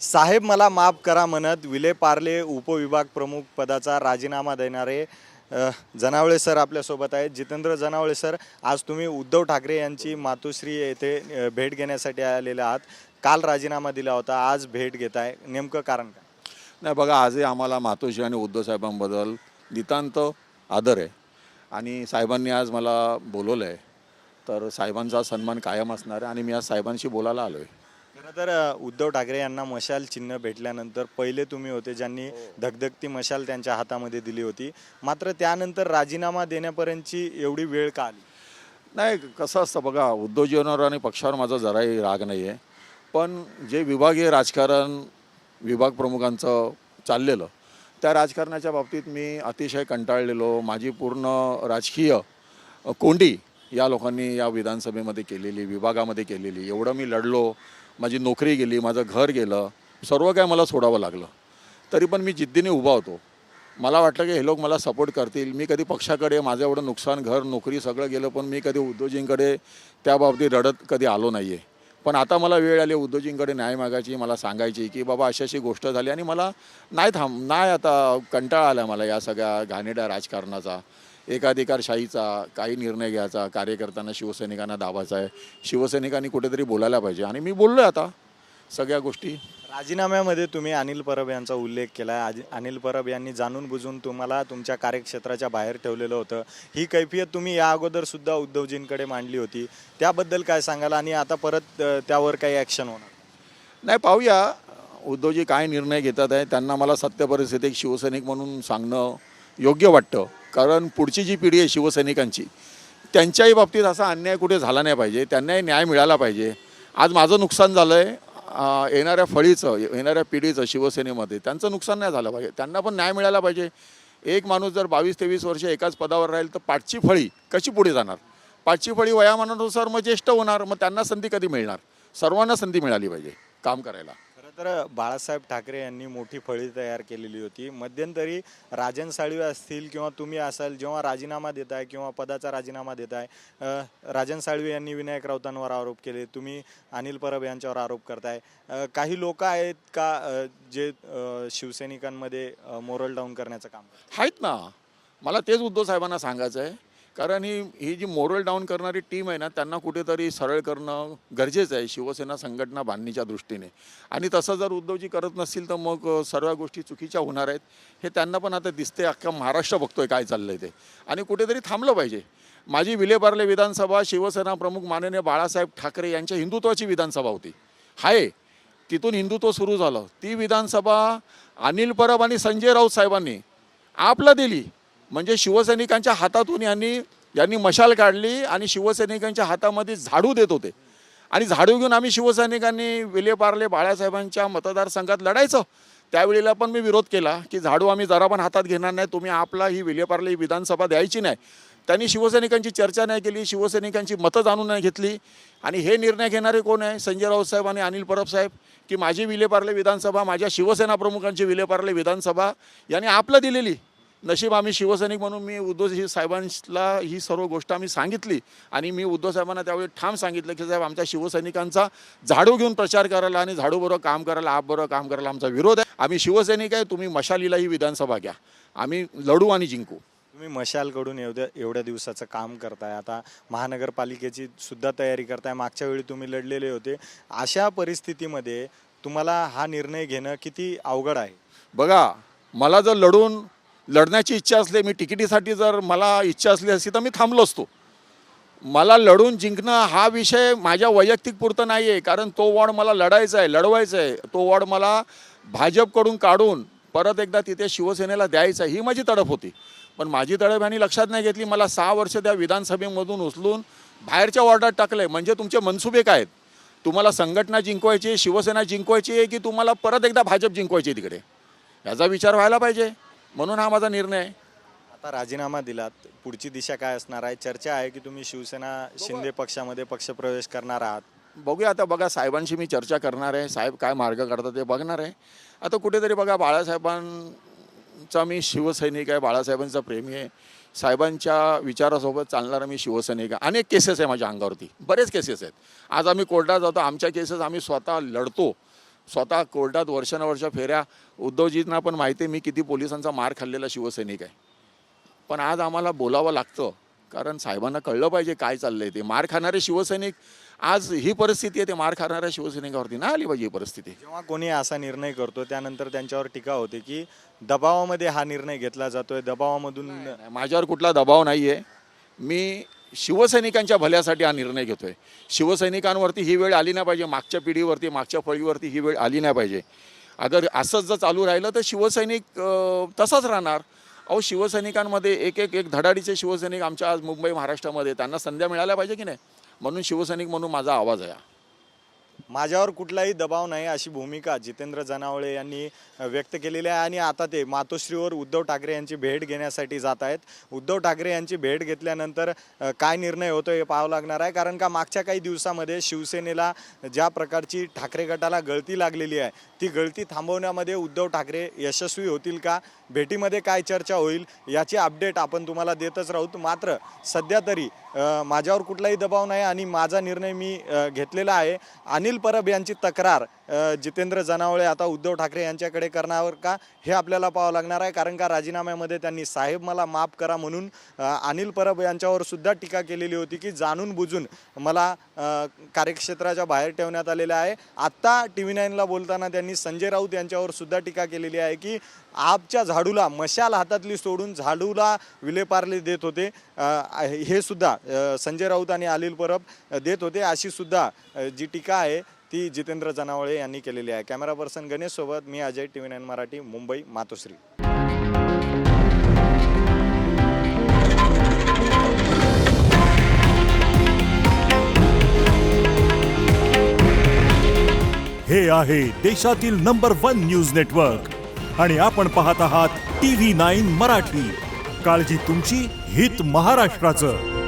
साहेब मला माफ करा म्हणत विलेपार्ले उपविभाग प्रमुख पदाचा राजीनामा देणारे जनावळे सर आपल्यासोबत आहेत. जितेंद्र जनावळे सर, आज तुम्ही उद्धव ठाकरे यांची मातोश्री येथे भेट घेण्यासाठी आलेले आहात. काल राजीनामा दिला होता, आज भेट घेताय, नेमकं कारण काय? नाही बघा, आजही आम्हाला मातोश्री आणि उद्धव साहेबांबद्दल नितांत आदर आहे आणि साहेबांनी आज मला बोलवलं आहे. तर साहेबांचा सन्मान कायम असणार आहे आणि मी आज साहेबांशी बोलायला आलो आहे. खरं तर उद्धव ठाकरे यांना मशाल चिन्ह भेटल्यानंतर पहिले तुम्ही होते ज्यांनी धगधगती मशाल त्यांच्या हातामध्ये दिली होती. मात्र त्यानंतर राजीनामा देण्यापर्यंतची एवढी वेळ का आली? नाही, कसं असतं बघा, उद्धवजींवर आणि पक्षावर माझा जराही राग नाही आहे. पण जे विभागीय राजकारण विभाग प्रमुखांचं चाललेलं, त्या राजकारणाच्या बाबतीत मी अतिशय कंटाळलेलो. माझी पूर्ण राजकीय कोंडी या लोकांनी या विधानसभेमध्ये केलेली, विभागामध्ये केलेली, एवढं मी लढलो, माझी नोकरी गेली, माझं घर गेलं, सर्व काय मला सोडावं लागलं. तरी पण मी जिद्दीने उभा होतो. मला वाटलं की हे लोक मला सपोर्ट करतील. मी कधी पक्षाकडे माझं एवढं नुकसान, घर, नोकरी सगळं गेलं, पण मी कधी उद्धवजींकडे त्या बाबतीत रडत कधी आलो नाही आहे. पण आता मला वेळ आली उद्धवजींकडे न्याय मागायची, मला सांगायची की बाबा अशी अशी गोष्ट झाली आणि मला नाही आता कंटाळा आला मला या सगळ्या घाणेरड्या राजकारणाचा, एकाधिकारशाहीचा. काही निर्णय घ्यायचा, कार्यकर्त्यांना, शिवसैनिकांना दाबायचा आहे. शिवसैनिकांनी कुठेतरी बोलायला पाहिजे आणि मी बोललो आहे आता सगळ्या गोष्टी. राजीनाम्यामध्ये तुम्ही अनिल परब यांचा उल्लेख केला आहे. अनिल परब यांनी जाणून बुजून तुम्हाला तुमच्या कार्यक्षेत्राच्या बाहेर ठेवलेलं होतं. ही कैफियत तुम्ही या अगोदर सुद्धा उद्धवजींकडे मांडली होती. त्याबद्दल काय सांगाल आणि आता परत त्यावर काही ॲक्शन होणार? नाही, पाहूया उद्धवजी काय निर्णय घेतात आहे. त्यांना मला सत्य परिस्थिती एक शिवसैनिक म्हणून सांगणं योग्य वाटतं. कारण पुढची जी पिढी आहे शिवसैनिकांची, त्यांच्याही बाबतीत असा अन्याय कुठे झाला नाही पाहिजे. त्यांनाही न्याय मिळाला पाहिजे. आज माझं नुकसान झालं आहे, येणाऱ्या पिढीचं शिवसेनेमध्ये त्यांचं नुकसान नाही झालं पाहिजे. त्यांना पण न्याय मिळाला पाहिजे. एक माणूस जर 22-23 वर्ष एकाच पदावर राहील तर पाठची फळी कशी पुढे जाणार? पाठची फळी वयामानानुसार मग ज्येष्ठ होणार. मग त्यांना संधी कधी मिळणार? सर्वांना संधी मिळाली पाहिजे काम करायला. खरं तर बाळासाहेब ठाकरे यांनी मोठी फळी तयार केलेली होती. मध्यंतरी राजन साळवे असतील किंवा तुम्ही असाल, जेव्हा राजीनामा देताय किंवा पदाचा राजीनामा देताय, राजन साळवे यांनी विनायक राऊतांवर आरोप केले, तुम्ही अनिल परब यांच्यावर आरोप करताय. काही लोक आहेत का जे शिवसैनिकांमध्ये मोरल डाऊन करण्याचं काम करतात? आहेत ना. मला तेच उद्धव साहेबांना सांगायचं आहे. कारण ही जी मोरल डाऊन करणारी टीम आहे ना, त्यांना कुठेतरी सरळ करणं गरजेचं आहे शिवसेना संघटना बांधणीच्या दृष्टीने. आणि तसं जर उद्धवजी करत नसतील तर मग सर्व गोष्टी चुकीच्या होणार आहेत. हे त्यांना पण आता दिसते. अख्खा महाराष्ट्र बघतोय काय चाललंय ते. आणि कुठेतरी थांबलं पाहिजे. माझी विलेपार्ले विधानसभा शिवसेना प्रमुख माननीय बाळासाहेब ठाकरे यांच्या हिंदुत्वाची विधानसभा होती. हाय, तिथून हिंदुत्व सुरू झालं. ती विधानसभा अनिल परब आणि संजय राऊत साहेबांनी आपला दिली. म्हणजे शिवसैनिकांच्या हातातून यांनी मशाल काढली आणि शिवसैनिकांच्या हातामध्ये झाडू देत होते. आणि झाडू घेऊन आम्ही शिवसैनिकांनी विलेपार्ले बाळासाहेबांच्या मतदारसंघात लढायचं. त्यावेळेला पण मी विरोध केला की झाडू आम्ही जरा पण हातात घेणार नाही, तुम्ही आपला ही विलेपार्ले विधानसभा द्यायची नाही. त्यांनी शिवसैनिकांची चर्चा नाही केली, शिवसैनिकांची मतं जाणून नाही घेतली. आणि हे निर्णय घेणारे कोण आहे? संजय राऊत साहेब आणि अनिल परब साहेब. की माझी विलेपार्ले विधानसभा, माझ्या शिवसेना प्रमुखांची विलेपार्ले विधानसभा यांनी आपलं दिलेली. नशीब आम्ही शिवसैनिक म्हणून मी उद्धव साहेबांना ही सर्व गोष्ट आम्ही सांगितली. आणि मी उद्धव साहेबांना त्यावेळी ठाम सांगितलं की साहेब, आमच्या शिवसैनिकांचा झाडू घेऊन प्रचार करायला आणि झाडूबरोबर काम करायला, आपबरोबर काम करायला आमचा विरोध आहे. आम्ही शिवसैनिक आहे, तुम्ही मशालीला ही विधानसभा घ्या, आम्ही लढू आणि जिंकू. तुम्ही मशालकडून एवढ्या दिवसाचं काम करताय, आता महानगरपालिकेची सुद्धा तयारी करताय, मागच्या वेळी तुम्ही लढलेले होते. अशा परिस्थितीमध्ये तुम्हाला हा निर्णय घेणं किती अवघड आहे? बघा, मला जर लढण्याची इच्छा असली, मी तिकिटीसाठी जर मला इच्छा असली असती तर मी थांबलो असतो. मला लढून जिंकणं हा विषय माझ्या वैयक्तिक पुरतं नाही आहे. कारण तो वॉर्ड मला लढवायचा आहे. तो वॉर्ड मला भाजपकडून काढून परत एकदा तिथे शिवसेनेला द्यायचा आहे, ही माझी तडफ होती. पण माझी तडफ यांनी लक्षात नाही घेतली. मला 6 वर्ष त्या विधानसभेमधून उचलून बाहेरच्या वॉर्डात टाकलं आहे. म्हणजे तुमचे मनसुबे काय आहेत? तुम्हाला संघटना जिंकवायची, शिवसेना जिंकवायची आहे की तुम्हाला परत एकदा भाजप जिंकवायची तिकडे? याचा विचार व्हायला पाहिजे. म्हणून हा माझा निर्णय आहे. आता राजीनामा दिलात, पुढची दिशा काय असणार आहे? चर्चा आहे की तुम्ही शिवसेना शिंदे पक्षामध्ये पक्षप्रवेश करणार आहात. बघूया आता. बघा, साहेबांशी मी चर्चा करणार आहे. साहेब काय मार्ग काढतात ते बघणार आहे. आता कुठेतरी बघा, बाळासाहेबांचा मी शिवसैनिक आहे, बाळासाहेबांचा प्रेमी आहे. साहेबांच्या विचारासोबत चालणारा मी शिवसैनिक आहे. अनेक केसेस आहे माझ्या अंगावरती, बरेच केसेस आहेत. आज आम्ही कोर्टात जातो, आमच्या केसेस आम्ही स्वतः लढतो. स्वतः कोर्टात वर्षानुवर्ष फेऱ्या, उद्धवजींना पण माहिती आहे मी किती पोलिसांचा मार खाल्लेला शिवसैनिक आहे. पण आज आम्हाला बोलावं लागतं, कारण साहेबांना कळलं पाहिजे काय चाललंय ते. मार खाणारे शिवसैनिक, आज ही परिस्थिती आहे, ते मार खाणाऱ्या शिवसैनिकावरती नाही आली पाहिजे ही परिस्थिती. जेव्हा कोणी असा निर्णय करतो त्यानंतर त्यांच्यावर टीका होते की दबावामध्ये हा निर्णय घेतला जातोय, दबावामधून. माझ्यावर कुठला दबाव नाही आहे. मी शिवसैनिकांच्या भल्यासाठी हा निर्णय घेतोय. शिवसैनिकांवरती ही वेळ आली नाही पाहिजे, मागच्या पिढीवरती, मागच्या फळीवरती ही वेळ आली नाही पाहिजे. अगर असंच जर चालू राहिलं तर शिवसैनिक तसाच राहणार. अहो, शिवसैनिकांमध्ये एक धडाडीचे शिवसैनिक आमच्या आज मुंबई महाराष्ट्रामध्ये, त्यांना संध्या मिळाल्या पाहिजे की नाही. म्हणून शिवसैनिक म्हणून माझा आवाज आहे. माझ्यावर कुठलाही दबाव नाही अशी भूमिका जितेंद्र जनावळे यांनी व्यक्त केलेली आहे. आणि आता ते मातोश्रीवर उद्धव ठाकरे यांची भेट घेण्यासाठी जात आहेत. उद्धव ठाकरे यांची भेट घेतल्यानंतर काय निर्णय होतो हे पाहावं लागणार आहे. कारण का मागच्या काही दिवसामध्ये शिवसेनेला ज्या प्रकारची ठाकरे गटाला गळती लागलेली आहे, ती गळती थांबवण्यामध्ये उद्धव ठाकरे यशस्वी होतील का, भेटीमध्ये काय चर्चा होईल याची अपडेट आपण तुम्हाला देतच राहू. मात्र सध्या तरी माझ्यावर कुठलाही दबाव नाही आणि माझा निर्णय मी घेतलेला आहे. अनिल परब यांची तक्रार जितेंद्र जनावळे आता उद्धव ठाकरे यांच्याकडे करणार का हे आपल्याला पाहावं लागणार आहे. कारण का राजीनाम्यामध्ये त्यांनी साहेब मला माफ करा म्हणून अनिल परब यांच्यावर सुद्धा टीका केलेली होती की जाणून बुजून मला कार्यक्षेत्राच्या बाहेर ठेवण्यात आलेलं आहे. आत्ता TV9ला बोलताना त्यांनी संजय राऊत यांच्यावर सुद्धा टीका केलेली आहे की आपच्या झाडूला मशाल हातातली सोडून झाडूला विलेपार्ले देत होते. हे सुद्धा संजय राऊत आणि अनिल परब देत होते, अशी सुद्धा जी टीका आहे ती जितेंद्र जनावळे यांनी केलेली आहे. कॅमेरा पर्सन गणेश सोबत मी अजय, TV9 मराठी, मुंबई, मातोश्री. हे आहे देशातील नंबर 1 न्यूज नेटवर्क आणि आपण पाहत आहात TV9 मराठी. काळजी तुमची, हित महाराष्ट्राचं.